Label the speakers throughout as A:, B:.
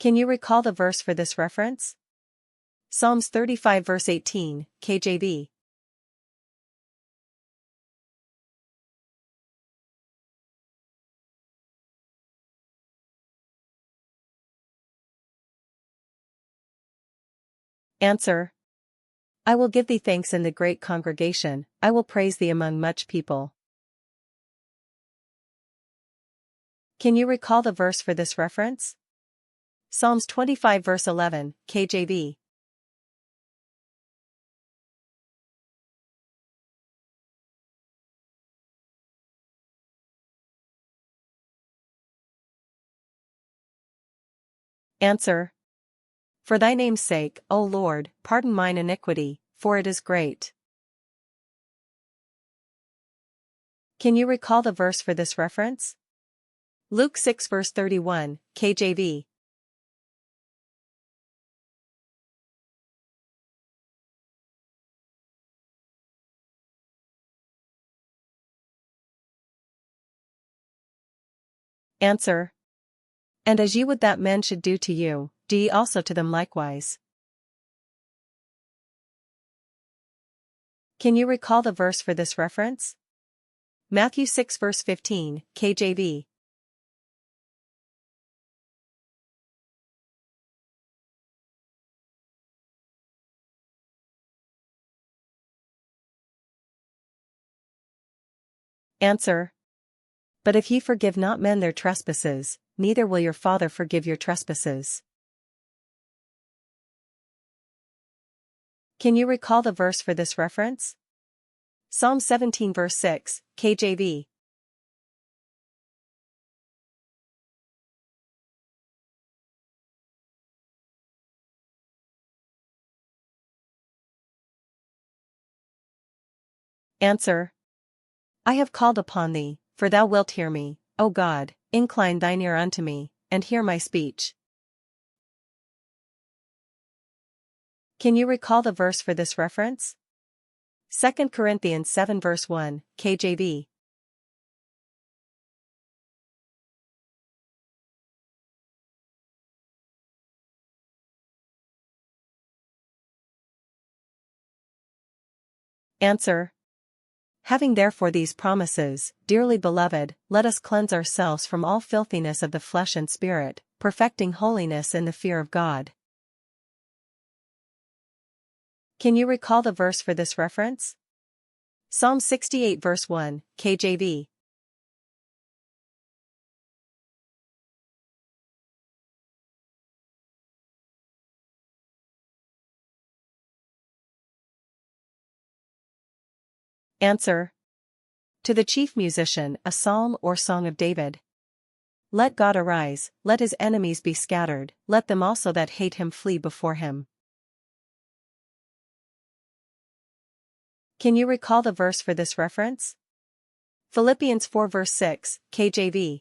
A: Can you recall the verse for this reference? Psalms 35 verse 18, KJV. Answer. I will give thee thanks in the great congregation, I will praise thee among much people. Can you recall the verse for this reference? Psalms 25 verse 11, KJV. Answer. For thy name's sake, O Lord, pardon mine iniquity, for it is great. Can you recall the verse for this reference? Luke 6 verse 31, KJV. Answer. And as ye would that men should do to you, do ye also to them likewise. Can you recall the verse for this reference? Matthew 6 verse 15, KJV. Answer. But if ye forgive not men their trespasses, neither will your Father forgive your trespasses. Can you recall the verse for this reference? Psalm 17 verse 6, KJV. Answer. I have called upon thee, for thou wilt hear me, O God, incline thine ear unto me, and hear my speech. Can you recall the verse for this reference? 2 Corinthians 7 verse 1, KJV. Answer. Having therefore these promises, dearly beloved, let us cleanse ourselves from all filthiness of the flesh and spirit, perfecting holiness in the fear of God. Can you recall the verse for this reference? Psalm 68 verse 1, KJV. Answer. To the chief musician, a psalm or song of David. Let God arise, let his enemies be scattered, let them also that hate him flee before him. Can you recall the verse for this reference? Philippians 4 verse 6, KJV.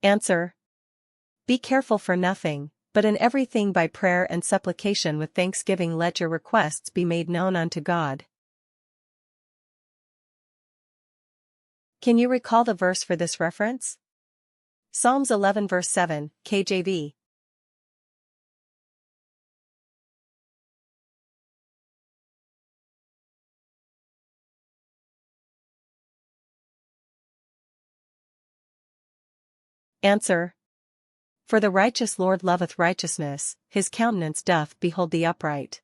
A: Answer. Be careful for nothing, but in everything by prayer and supplication with thanksgiving let your requests be made known unto God. Can you recall the verse for this reference? Psalms 11 verse 7, KJV. Answer. For the righteous Lord loveth righteousness, his countenance doth behold the upright.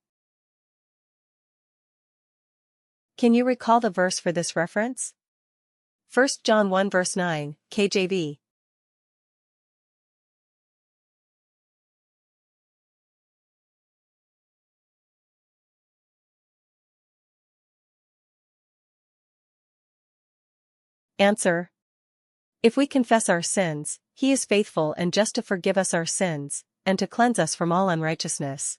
A: Can you recall the verse for this reference? 1 John 1 verse 9, KJV. Answer. If we confess our sins, he is faithful and just to forgive us our sins, and to cleanse us from all unrighteousness.